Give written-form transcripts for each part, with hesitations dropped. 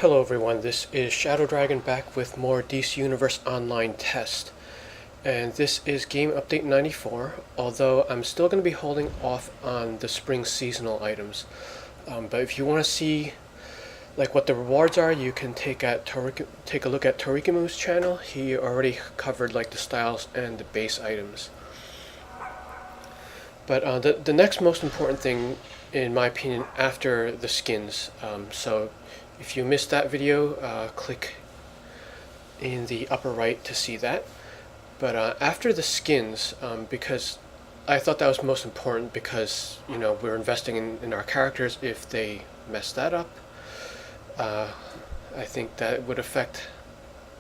Hello everyone, this is Shadow Dragon back with more DC Universe Online test. And this is game update 94, although I'm still going to be holding off on the spring seasonal items. But if you want to see what the rewards are, you can take a look at Torikumu's channel. He already covered the styles and the base items. But the next most important thing, in my opinion, after the skins, so if you missed that video, click in the upper right to see that. But after the skins, because I thought that was most important, because we're investing in our characters. If they mess that up, I think that would affect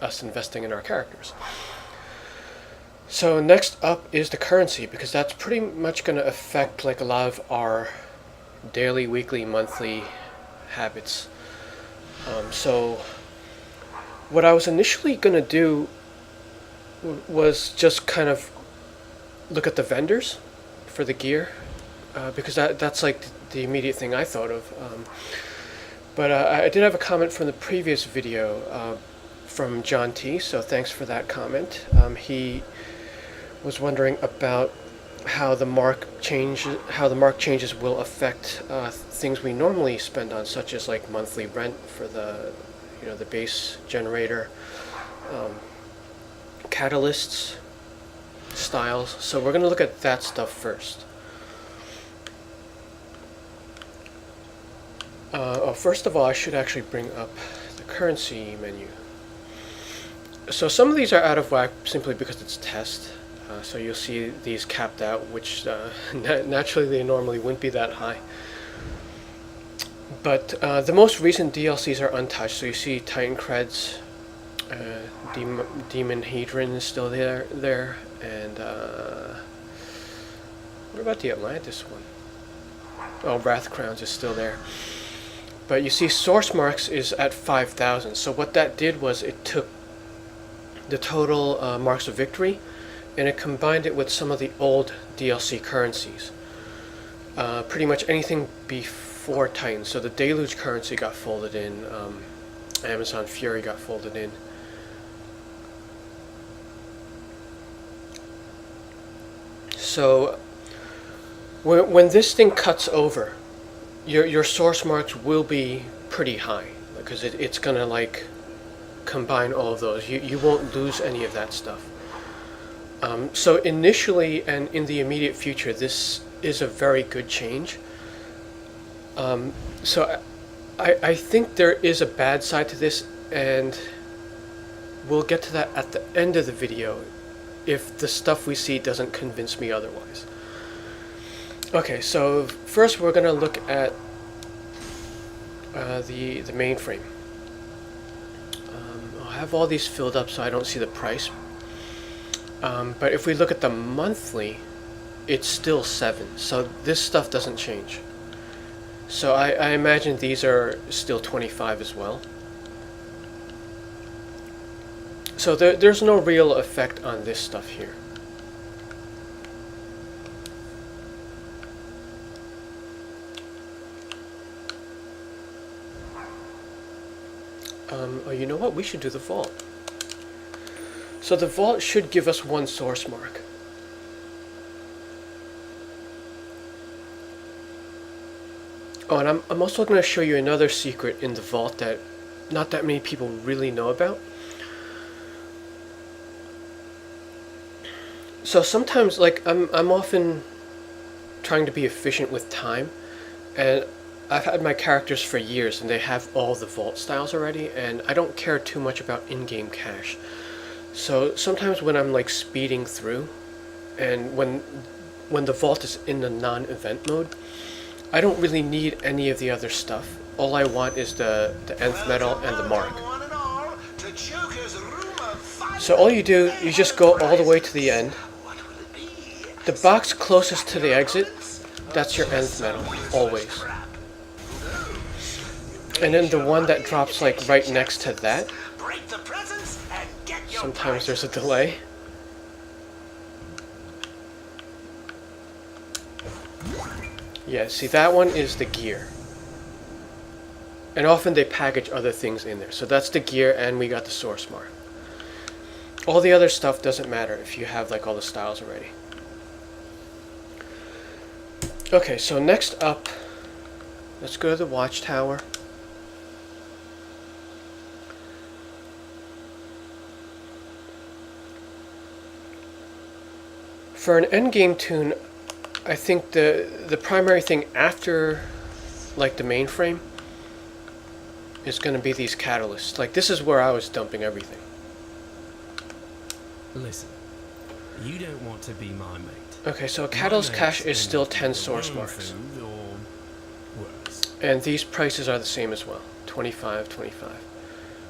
us investing in our characters. So next up is the currency, because that's pretty much going to affect a lot of our daily, weekly, monthly habits. So what I was initially going to do was just kind of look at the vendors for the gear, because that's the immediate thing I thought of. But I did have a comment from the previous video from John T, so thanks for that comment. He was wondering about how the mark changes will affect things we normally spend on, such as monthly rent for the the base generator, catalysts, styles. So we're going to look at that stuff first. First of all, I should actually bring up the currency menu. So some of these are out of whack simply because it's test. So you'll see these capped out, which naturally they normally wouldn't be that high. But the most recent DLCs are untouched. So you see Titan Creds, Demon Hedron is still there, and what about the Atlantis one? Oh, Wrath Crowns is still there. But you see Source Marks is at 5,000. So what that did was it took the total Marks of Victory, and it combined it with some of the old DLC currencies. Pretty much anything before Titan. So the Deluge currency got folded in, Amazon Fury got folded in. So when this thing cuts over, your source marks will be pretty high, because it's gonna combine all of those. You won't lose any of that stuff. So initially and in the immediate future, this is a very good change. So I think there is a bad side to this, and we'll get to that at the end of the video if the stuff we see doesn't convince me otherwise. Okay, so first we're going to look at the mainframe. I'll have all these filled up so I don't see the price. But if we look at the monthly, it's still 7, so this stuff doesn't change. So I imagine these are still 25 as well. So there's no real effect on this stuff here. Oh, you know what? We should do the vault. So the vault should give us one source mark. Oh, and I'm also going to show you another secret in the vault that not that many people really know about. So sometimes, I'm often trying to be efficient with time, and I've had my characters for years, and they have all the vault styles already, and I don't care too much about in-game cache. So sometimes when I'm speeding through, and when the vault is in the non-event mode, I don't really need any of the other stuff. All I want is the nth metal and the mark. So all you do, you just go all the way to the end. The box closest to the exit, that's your nth metal, always. And then the one that drops right next to that, sometimes there's a delay. Yeah, see, that one is the gear. And often they package other things in there. So that's the gear, and we got the source mark. All the other stuff doesn't matter if you have like all the styles already. Okay, so next up, let's go to the watchtower. For an endgame tune, I think the primary thing after like the mainframe is going to be these catalysts. Like this is where I was dumping everything. Listen, you don't want to be my mate. Okay, so a catalyst cache is still 10 source marks. And these prices are the same as well. 25, 25.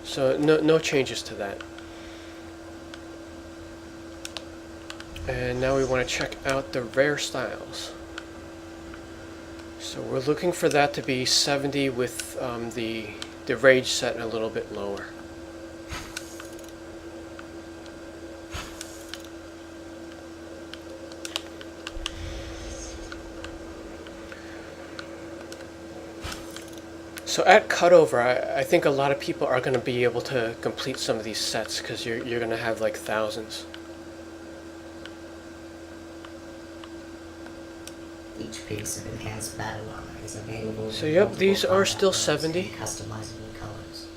So no changes to that. And now we want to check out the rare styles. So we're looking for that to be 70 with the rage set a little bit lower. So at cutover, I think a lot of people are going to be able to complete some of these sets because you're going to have like thousands. Each piece of enhanced battle armor is available. So yep, these are still 70. Customizable colors.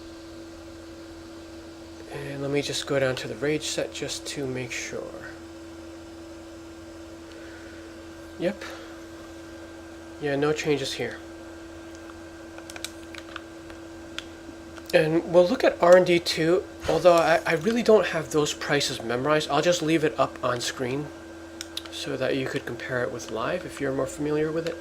And let me just go down to the rage set just to make sure. Yep. Yeah, no changes here. And we'll look at R&D too, although I really don't have those prices memorized. I'll just leave it up on screen so that you could compare it with live if you're more familiar with it.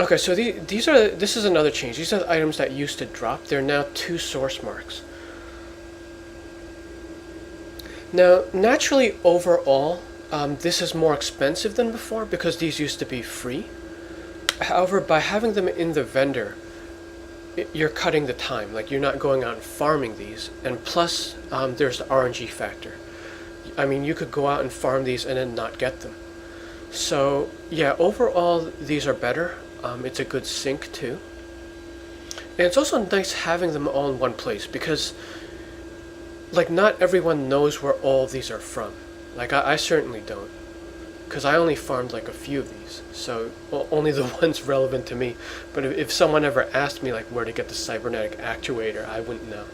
Okay, so this is another change. These are the items that used to drop. They're now 2 source marks. Now, naturally, overall, this is more expensive than before because these used to be free. However, by having them in the vendor, you're cutting the time. Like, you're not going out and farming these. And plus, there's the RNG factor. I mean, you could go out and farm these and then not get them. So, yeah, overall, these are better. It's a good sync, too. And it's also nice having them all in one place because, like, not everyone knows where all of these are from. Like, I certainly don't, because I only farmed like a few of these, so only the ones relevant to me. But if someone ever asked me like where to get the cybernetic actuator, I wouldn't know.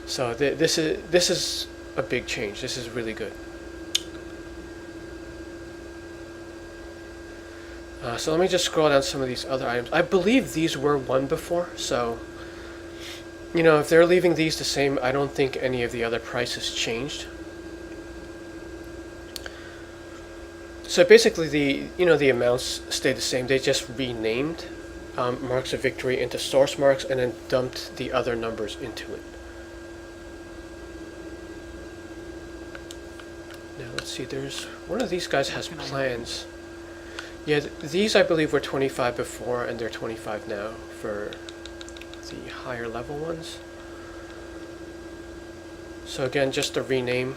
So this is a big change. This is really good. So let me just scroll down some of these other items. I believe these were 1 before, so you know, if they're leaving these the same, I don't think any of the other prices changed. So basically, the amounts stayed the same. They just renamed marks of victory into source marks and then dumped the other numbers into it. Now let's see. There's one of these guys has plans. Yeah, these I believe were 25 before, and they're 25 now for the higher level ones. So again, just a rename.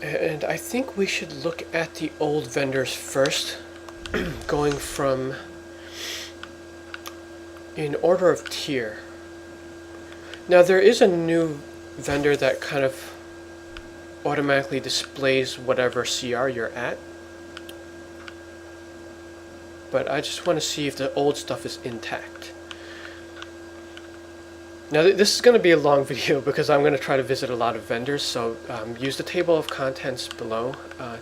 And I think we should look at the old vendors first, going from in order of tier. Now there is a new vendor that kind of automatically displays whatever CR you're at. But I just want to see if the old stuff is intact. Now this is going to be a long video because I'm going to try to visit a lot of vendors, so use the table of contents below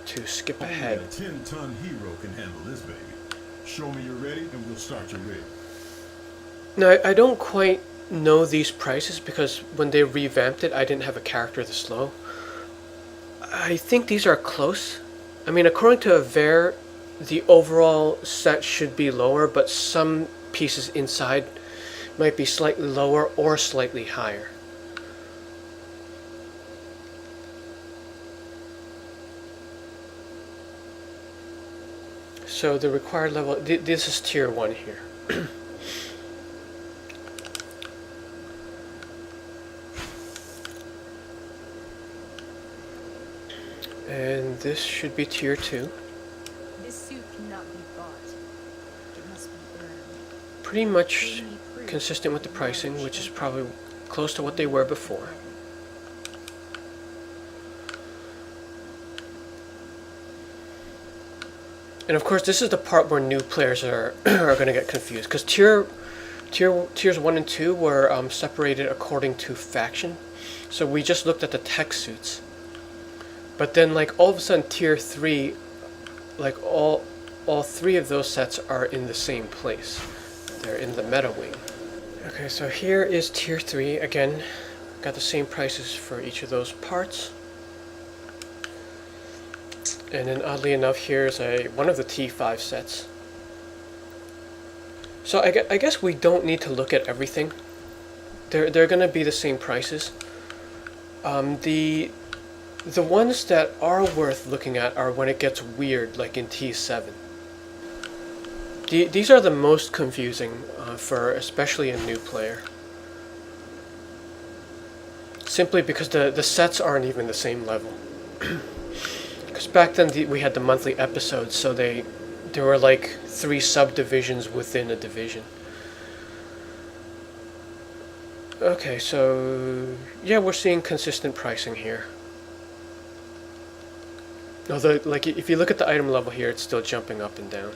to skip ahead. Only a 10-ton hero can handle this baby. Show me you're ready and we'll start your rig. Now I don't quite know these prices because when they revamped it I didn't have a character this low. I think these are close. I mean, according to Aver, the overall set should be lower, but some pieces inside might be slightly lower or slightly higher. So the required level, this is tier 1 here. And this should be tier 2. This suit cannot be bought. It must be earned. Pretty much consistent with the pricing, which is probably close to what they were before. And of course, this is the part where new players are are going to get confused, because tiers 1 and 2 were separated according to faction. So we just looked at the tech suits. But then, like, all of a sudden, tier 3, like, all 3 of those sets are in the same place. They're in the meta wing. Okay, so here is tier 3. Again, got the same prices for each of those parts. And then, oddly enough, here's one of the T5 sets. So I guess we don't need to look at everything. They're going to be the same prices. The ones that are worth looking at are when it gets weird, like in T7. These are the most confusing for especially a new player. Simply because the sets aren't even the same level. Because back then we had the monthly episodes, so there were like 3 subdivisions within a division. Okay, so yeah, we're seeing consistent pricing here. Although, like, if you look at the item level here, it's still jumping up and down.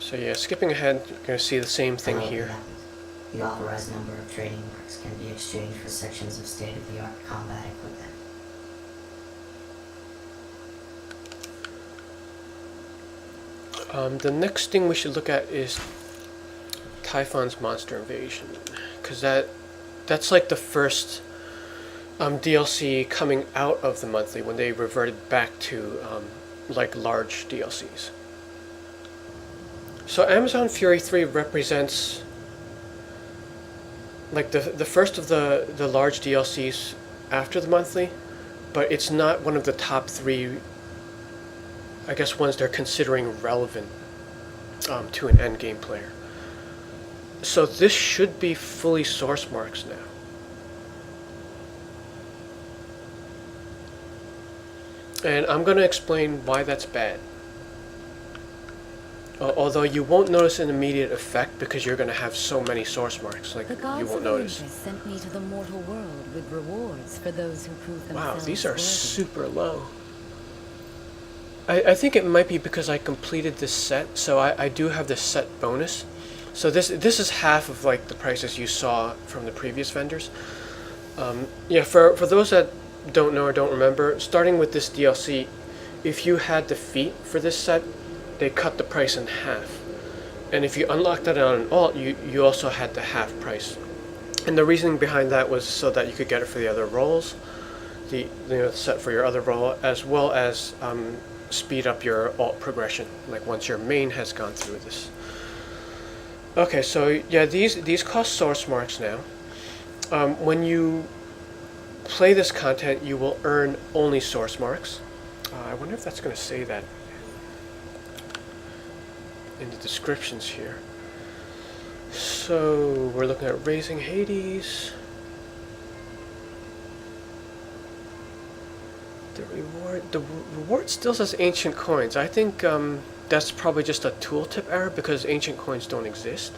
So yeah, skipping ahead, you're going to see the same thing here. The authorized number of trading marks can be exchanged for sections of state-of-the-art combat equipment. The next thing we should look at is Typhon's Monster Invasion, because that's like the first DLC coming out of the monthly when they reverted back to like large DLCs. So Amazon Fury 3 represents like the first of the large DLCs after the monthly, but it's not one of the top 3, I guess, ones they're considering relevant to an endgame player. So this should be fully source marks now. And I'm going to explain why that's bad. Although you won't notice an immediate effect because you're going to have so many source marks, like The you gods won't of notice. Olympus sent me to the mortal world with rewards for those who prove themselves Wow, these are worthy. super low. I think it might be because I completed this set, so I do have this set bonus. So this is half of like the prices you saw from the previous vendors. Yeah, for those that don't know or don't remember, starting with this DLC, if you had the feat for this set, they cut the price in half. And if you unlocked that on an alt, you also had the half price. And the reasoning behind that was so that you could get it for the other roles, the set for your other role, as well as speed up your alt progression, like once your main has gone through this. Okay, so yeah, these cost source marks now. When you play this content, you will earn only source marks. I wonder if that's going to say that in the descriptions here. So we're looking at Raising Hades. The reward still says ancient coins. I think that's probably just a tooltip error because ancient coins don't exist.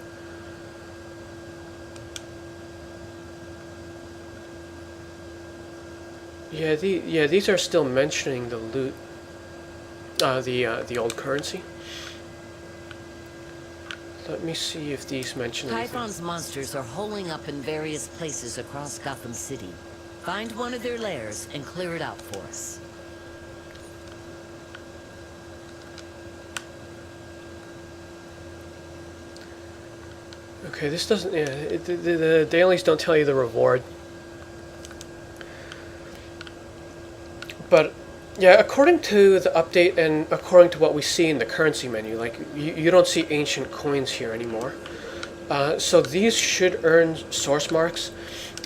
Yeah, these are still mentioning the loot, the old currency. Let me see if these mention anything. Typhon's monsters are holing up in various places across Gotham City. Find one of their lairs and clear it out for us. Okay, this doesn't. Yeah, the dailies don't tell you the reward. But yeah, according to the update and according to what we see in the currency menu, like you don't see ancient coins here anymore. So these should earn source marks,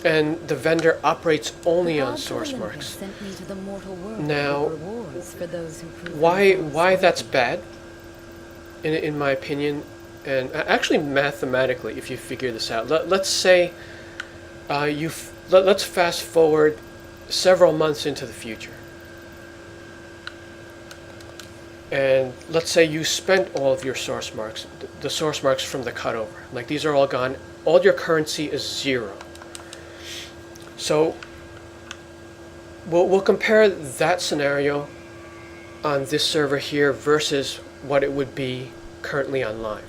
and the vendor operates only on source marks. Now, why that's bad, in my opinion, and actually mathematically, if you figure this out, let's say let's fast forward several months into the future. And let's say you spent all of your source marks, the source marks from the cutover. Like, these are all gone. All your currency is 0. So we'll compare that scenario on this server here versus what it would be currently on live.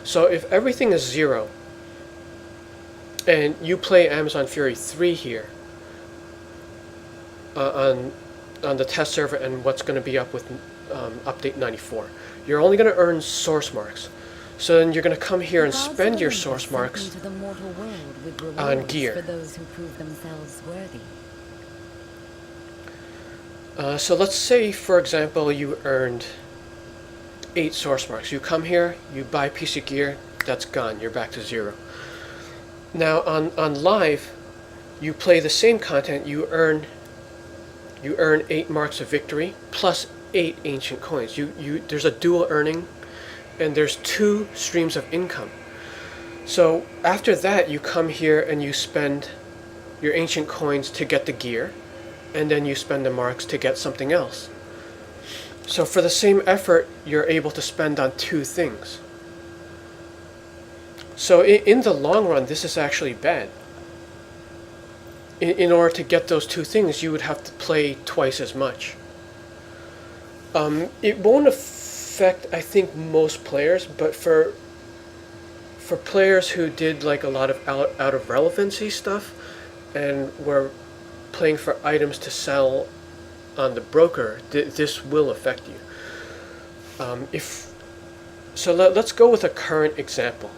So if everything is 0 and you play Amazon Fury 3 here on the test server and what's going to be up with update 94, you're only going to earn source marks. So then you're going to come here and spend your source marks on gear. For those who prove themselves worthy. So let's say, for example, you earned 8 source marks. You come here, you buy a piece of gear, that's gone. You're back to 0. Now on live, you play the same content. You earn 8 marks of victory plus 8 ancient coins. There's a dual earning, and there's 2 streams of income. So after that, you come here and you spend your ancient coins to get the gear, and then you spend the marks to get something else. So for the same effort, you're able to spend on 2 things. So in the long run, this is actually bad. In order to get those 2 things, you would have to play twice as much. It won't affect, I think, most players, but for players who did like a lot of out of relevancy stuff and were playing for items to sell on the broker, this will affect you. Let's go with a current example.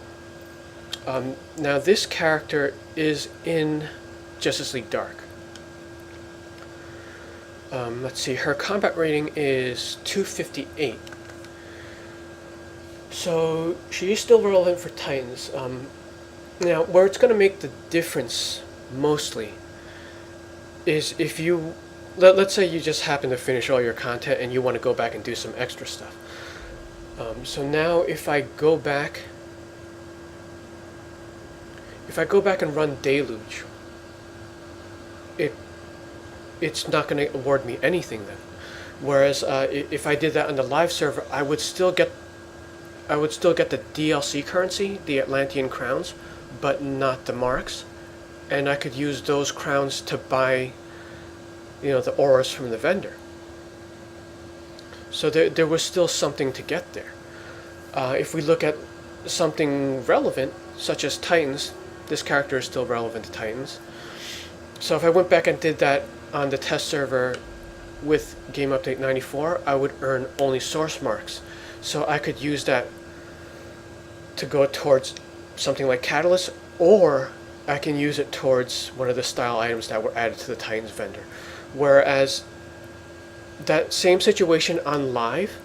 Now this character is in Justice League Dark. Let's see, her combat rating is 258. So she is still relevant for Titans. Now where it's going to make the difference mostly is if you, let's say you just happen to finish all your content and you want to go back and do some extra stuff. So now if I go back and run Deluge, it's not going to award me anything then. Whereas if I did that on the live server, I would still get the DLC currency, the Atlantean crowns, but not the marks. And I could use those crowns to buy, the auras from the vendor. So there was still something to get there. If we look at something relevant, such as Titans, this character is still relevant to Titans. So if I went back and did that on the test server with Game Update 94, I would earn only source marks. So I could use that to go towards something like Catalyst, or I can use it towards one of the style items that were added to the Titans vendor. Whereas that same situation on live,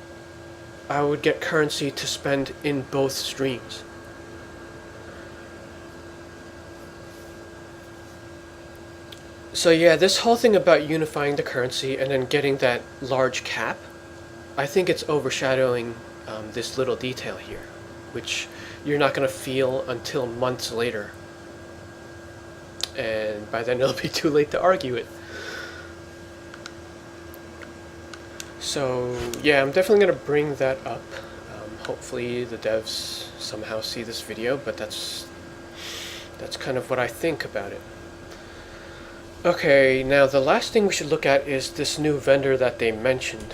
I would get currency to spend in both streams. So yeah, this whole thing about unifying the currency and then getting that large cap, I think it's overshadowing this little detail here, which you're not going to feel until months later. And by then it'll be too late to argue it. So yeah, I'm definitely going to bring that up. Hopefully the devs somehow see this video, but that's kind of what I think about it. Okay, now the last thing we should look at is this new vendor that they mentioned,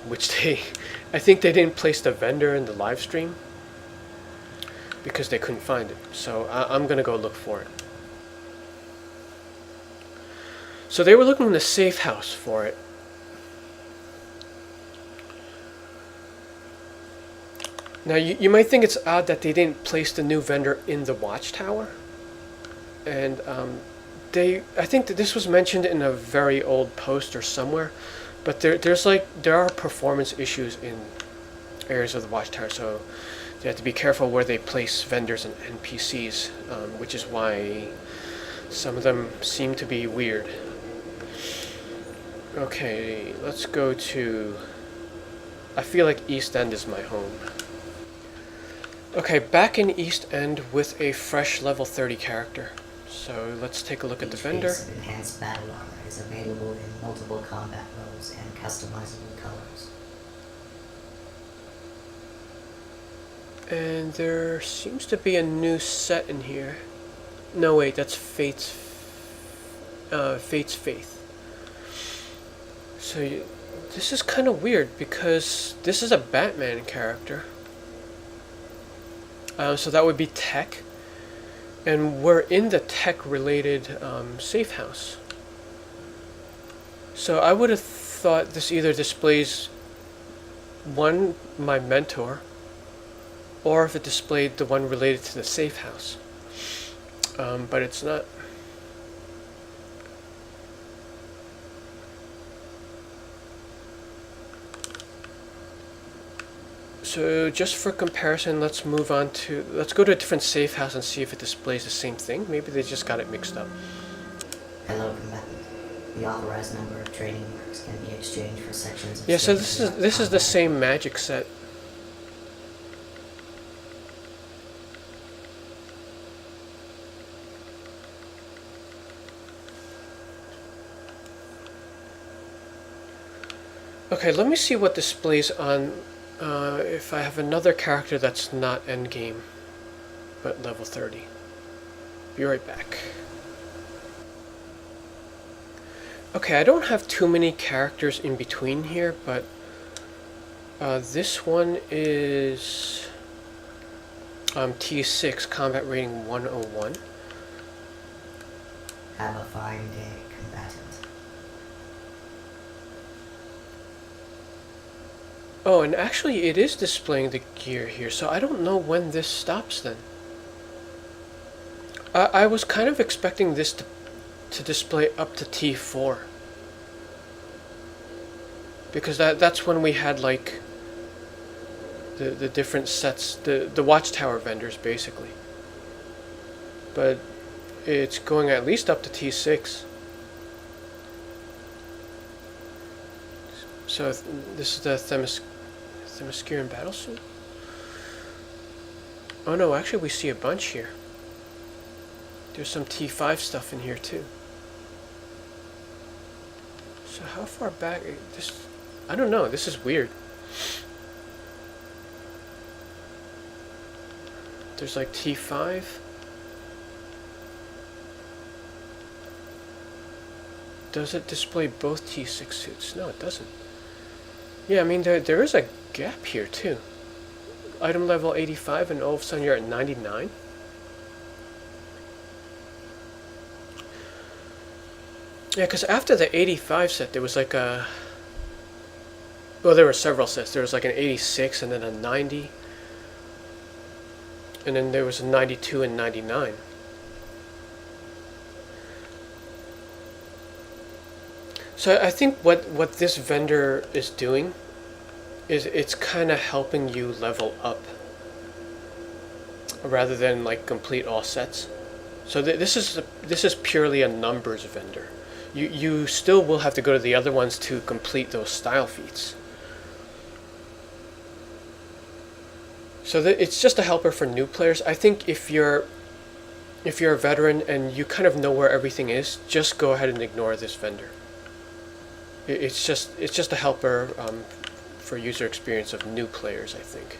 which I think they didn't place the vendor in the live stream because they couldn't find it. So I'm going to go look for it. So they were looking in the safe house for it. Now you might think it's odd that they didn't place the new vendor in the watchtower. And I think that this was mentioned in a very old post or somewhere, but there are performance issues in areas of the watchtower, so you have to be careful where they place vendors and NPCs, which is why some of them seem to be weird. Okay, let's go to, I feel like East End is my home. Okay, back in East End with a fresh level 30 character. So let's take a look at the Each vendor. piece of enhanced battle armor is available in multiple combat modes and customizable colors. And there seems to be a new set in here. No, wait, that's Fate's Faith. So this is kind of weird because this is a Batman character. So that would be tech. And we're in the tech-related safe house. So I would have thought this either displays one, my mentor, or if it displayed the one related to the safe house. But it's not. So just for comparison, let's go to a different safe house and see if it displays the same thing. Maybe they just got it mixed up. Hello, combatant. The authorized number of trading marks can be exchanged for sections of Yeah, so state-of-the-art this is the combat. same magic set. Okay, let me see what displays on if I have another character that's not endgame, but level 30. Be right back. Okay, I don't have too many characters in between here, but this one is T6, combat rating 101. Have a fine day, combatant. Oh, and actually it is displaying the gear here, so I don't know when this stops then. I was kind of expecting this to display up to T4. Because that's when we had like the different sets, the watchtower vendors basically. But it's going at least up to T6. So this is the Themysciran battlesuit. Oh no, actually we see a bunch here. There's some T5 stuff in here too. So how far back this? I don't know. This is weird. There's like T5. Does it display both T6 suits? No, it doesn't. Yeah, I mean, there is a gap here, too. Item level 85, and all of a sudden you're at 99. Yeah, because after the 85 set, there was like a... Well, there were several sets. There was like an 86, and then a 90. And then there was a 92 and 99. So I think what this vendor is doing is it's kind of helping you level up rather than like complete all sets. So this is purely a numbers vendor. You still will have to go to the other ones to complete those style feats. So it's just a helper for new players. I think if you're a veteran and you kind of know where everything is, just go ahead and ignore this vendor. It's just a helper for user experience of new players, I think.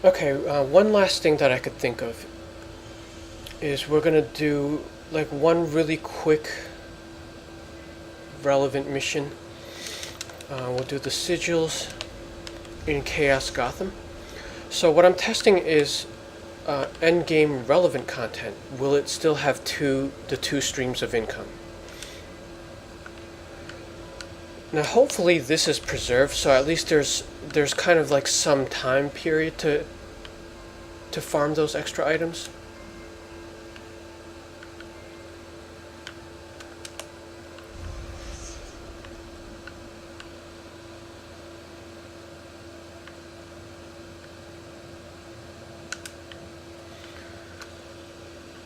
Okay, one last thing that I could think of is we're gonna do like one really quick relevant mission. We'll do the sigils in Chaos Gotham. So what I'm testing is endgame relevant content. Will it still have the two streams of income? Now hopefully this is preserved, so at least there's kind of like some time period to farm those extra items.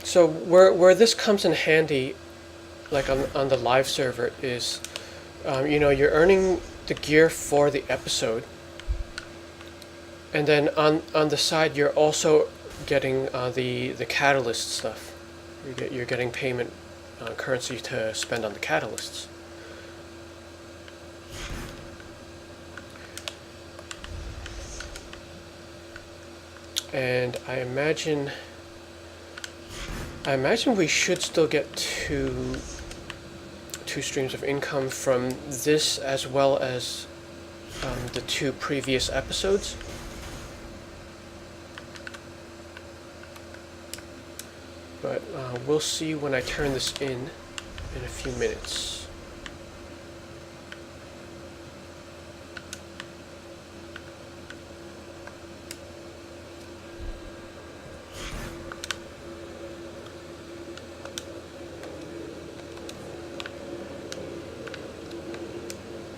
So where this comes in handy, like on the live server, is you're earning the gear for the episode, And then on the side, you're also getting the catalyst stuff. You're getting payment currency to spend on the catalysts. And I imagine we should still get two streams of income from this, as well as the 2 previous episodes. But we'll see when I turn this in a few minutes.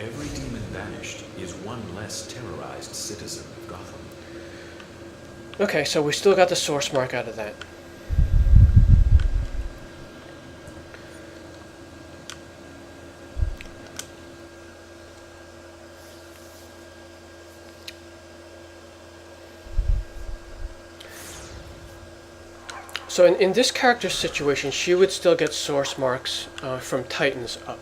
Every demon banished is one less terrorized citizen of Gotham. Okay, so we still got the source mark out of that. So in this character's situation, she would still get source marks from Titans up.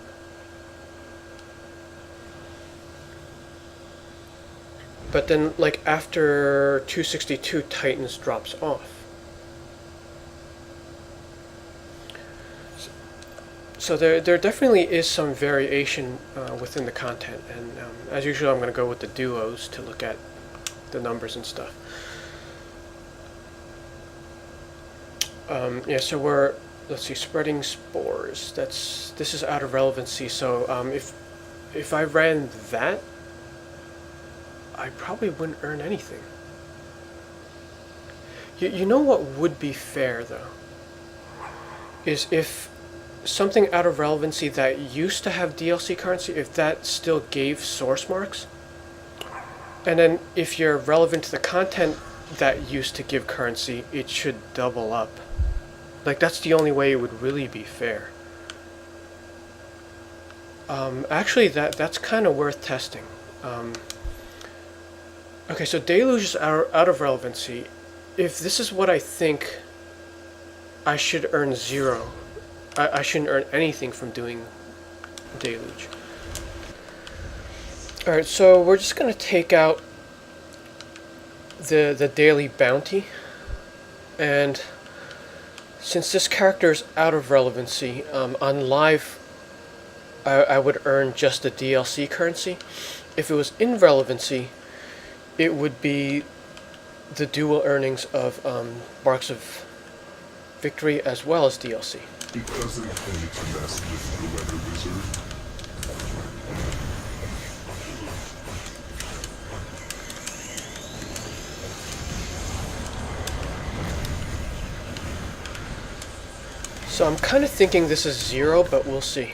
But then, like, after 262, Titans drops off. So there definitely is some variation within the content. And as usual, I'm going to go with the duos to look at the numbers and stuff. Yeah, so we're, let's see, spreading spores. This is out of relevancy. So if I ran that, I probably wouldn't earn anything. You know what would be fair, though, is if something out of relevancy that used to have DLC currency, if that still gave source marks, and then if you're relevant to the content that used to give currency, it should double up. Like, that's the only way it would really be fair. Actually, that's kind of worth testing. Okay, so Deluge is out of relevancy. If this is what I think, I should earn 0. I shouldn't earn anything from doing Deluge. Alright, so we're just going to take out the daily bounty. And since this character is out of relevancy, on live, I would earn just the DLC currency. If it was in relevancy, it would be the dual earnings of Marks of Victory as well as DLC. It doesn't pay to mess with the weather wizard. So I'm kind of thinking this is 0, but we'll see.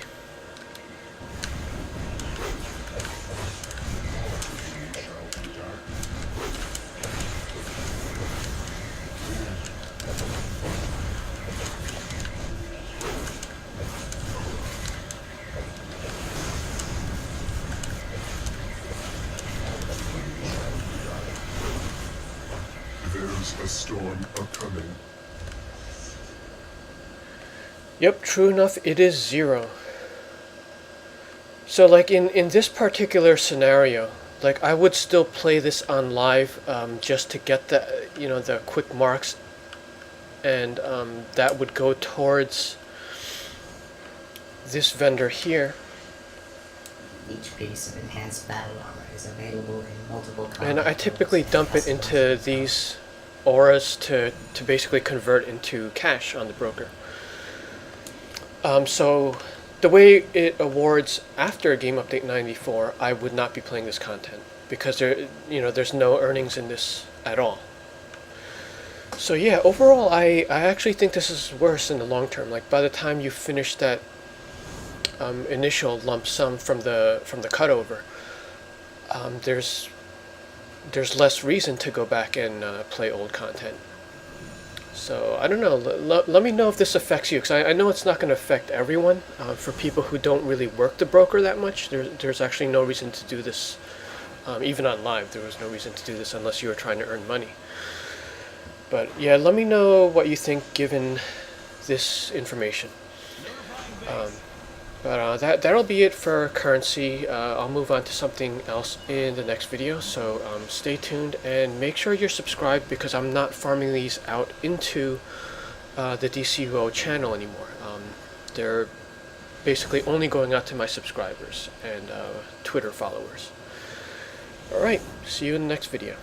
There's a storm a-coming. Yep, true enough, it is 0. So, like, in this particular scenario, like, I would still play this on live just to get the, the quick marks, and that would go towards this vendor here. Each piece of enhanced battle armor is available in multiple combat And I typically modes, dump it into these auras to basically convert into cash on the broker. So the way it awards after Game Update 94, I would not be playing this content because there's no earnings in this at all. So yeah, overall, I actually think this is worse in the long term. Like, by the time you finish that initial lump sum from the cutover, there's less reason to go back and play old content. So I don't know. Let me know if this affects you, because I know it's not going to affect everyone. For people who don't really work the broker that much, there's actually no reason to do this Even on live, there was no reason to do this unless you were trying to earn money. But yeah, let me know what you think given this information. That'll be it for currency. I'll move on to something else in the next video, so stay tuned and make sure you're subscribed, because I'm not farming these out into the DCUO channel anymore. They're basically only going out to my subscribers and Twitter followers. Alright, see you in the next video.